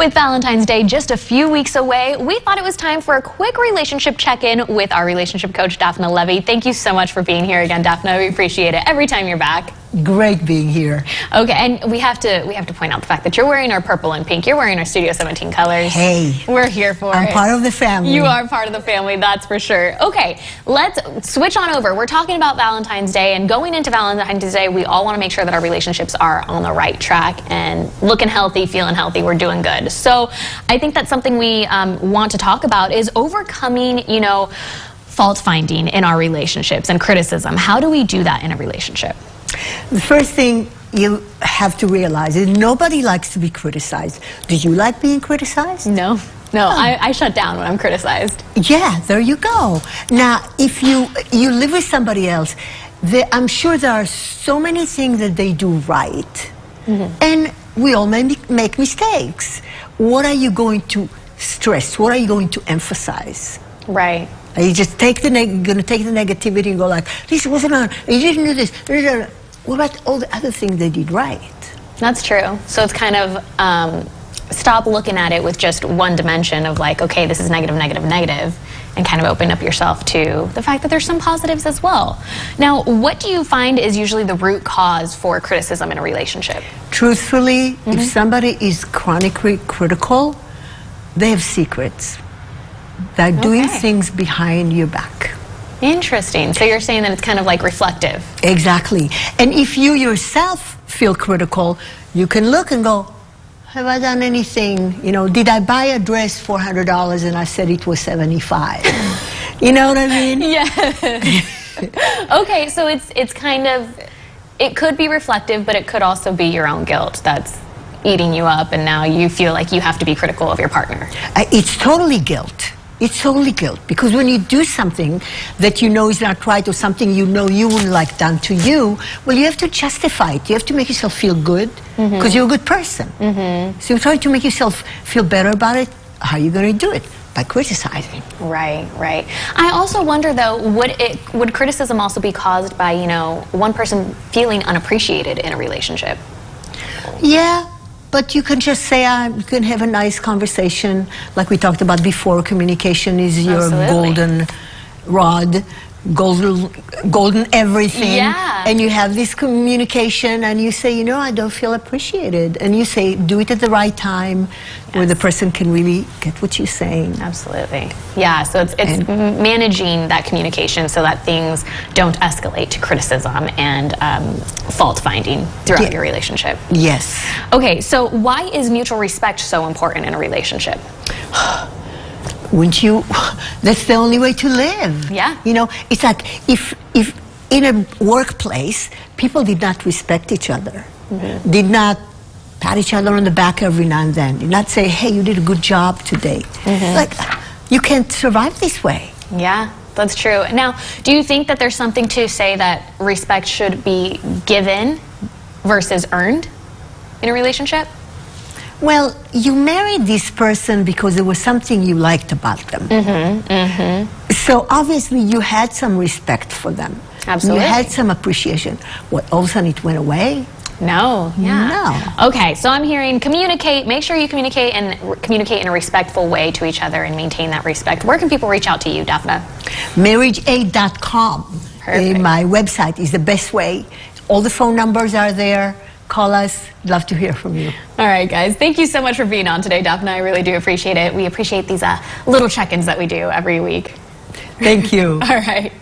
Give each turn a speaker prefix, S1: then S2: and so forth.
S1: With Valentine's Day just a few weeks away, we thought it was time for a quick relationship check-in with our relationship coach, Daphna Levy. Thank you so much for being here again, Daphna. We appreciate it every time you're back.
S2: Great being here.
S1: Okay, and we have to point out the fact that you're wearing our purple and pink. You're wearing our Studio 17 colors.
S2: Hey.
S1: We're here for it.
S2: I'm part of the family.
S1: You are part of the family, that's for sure. Okay, let's switch on over. We're talking about Valentine's Day, and going into Valentine's Day, we all want to make sure that our relationships are on the right track and looking healthy, feeling healthy, we're doing good. So I think that's something we want to talk about is overcoming, fault finding in our relationships and criticism. How do we do that in a relationship?
S2: The first thing you have to realize is nobody likes to be criticized. Do you like being criticized?
S1: No. I shut down when I'm criticized.
S2: Yeah, there you go. Now, if you live with somebody else, I'm sure there are so many things that they do right. And we all make mistakes. What are you going to stress? What are you going to emphasize?
S1: Right.
S2: Are you just going to take the negativity and go like, this wasn't on, you didn't do this. What about all the other things they did right?
S1: That's true. So it's kind of stop looking at it with just one dimension of like, okay, this is negative, negative, negative, and kind of open up yourself to the fact that there's some positives as well. Now, what do you find is usually the root cause for criticism in a relationship?
S2: Truthfully, if somebody is chronically critical, they have secrets. They're doing things behind your back.
S1: Interesting. So you're saying that it's kind of like reflective.
S2: Exactly. And if you yourself feel critical, you can look and go, have I done anything? Did I buy a dress $400 and I said it was $75? You know what I mean?
S1: Yeah. Okay, so it's kind of, it could be reflective, but it could also be your own guilt that's eating you up, and now you feel like you have to be critical of your partner.
S2: It's totally guilt. It's totally guilt, because when you do something that you know is not right, or something you know you wouldn't like done to you, well, you have to justify it. You have to make yourself feel good, because you're a good person. So you try to make yourself feel better about it. How are you going to do it? By criticizing.
S1: Right. I also wonder, though, would criticism also be caused by, one person feeling unappreciated in a relationship?
S2: Yeah. But you can just say, you can have a nice conversation. Like we talked about before, communication is your golden rod, golden everything.
S1: Yeah.
S2: And you have this communication and you say, I don't feel appreciated. And you say, do it at the right time where the person can really get what you're saying.
S1: Absolutely. Yeah, so it's managing that communication so that things don't escalate to criticism and fault finding throughout your relationship.
S2: Yes.
S1: Okay, so why is mutual respect so important in a relationship?
S2: Wouldn't you? That's the only way to live.
S1: Yeah.
S2: It's like if in a workplace, people did not respect each other, did not pat each other on the back every now and then, did not say, hey, you did a good job today. Like, you can't survive this way.
S1: Yeah, that's true. Now, do you think that there's something to say that respect should be given versus earned in a relationship?
S2: Well, you married this person because there was something you liked about them. So obviously you had some respect for them.
S1: Absolutely.
S2: You had some appreciation. What, all of a sudden it went away?
S1: No. Yeah.
S2: No.
S1: Okay, so I'm hearing communicate. Make sure you communicate in a respectful way to each other and maintain that respect. Where can people reach out to you, Daphna?
S2: MarriageAid.com. My website is the best way. All the phone numbers are there. Call us. Love to hear from you.
S1: All right, guys. Thank you so much for being on today, Daphna. I really do appreciate it. We appreciate these little check-ins that we do every week.
S2: Thank you.
S1: All right.